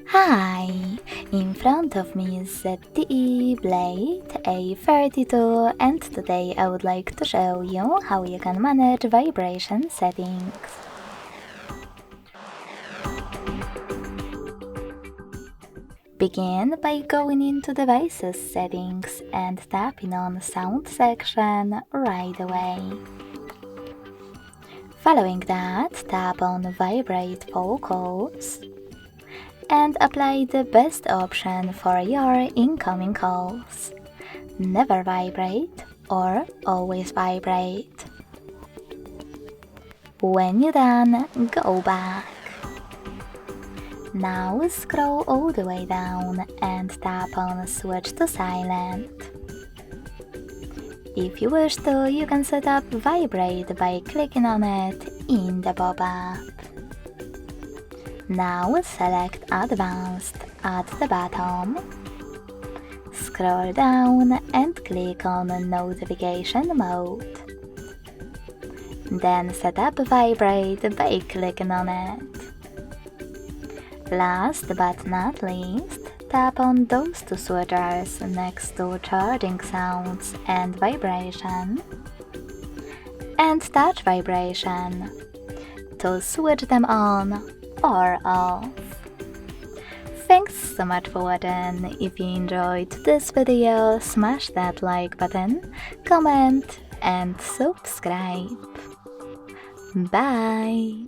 Hi! In front of me is ZTE Blade A32 and today I would like to show you how you can manage vibration settings. Begin by going into Devices settings and tapping on Sound section right away. Following that, tap on Vibrate Vocals and apply the best option for your incoming calls. Never vibrate or always vibrate. When you're done, go back. Now scroll all the way down and tap on Switch to Silent. If you wish to, you can set up Vibrate by clicking on it in the pop-up. Now select Advanced at the bottom. Scroll down and click on Notification Mode. Then set up Vibrate by clicking on it. Last but not least, tap on those two switchers next to Charging Sounds and Vibration and Touch Vibration to switch them on or off. Thanks so much for watching. If you enjoyed this video, smash that like button, comment and subscribe. Bye!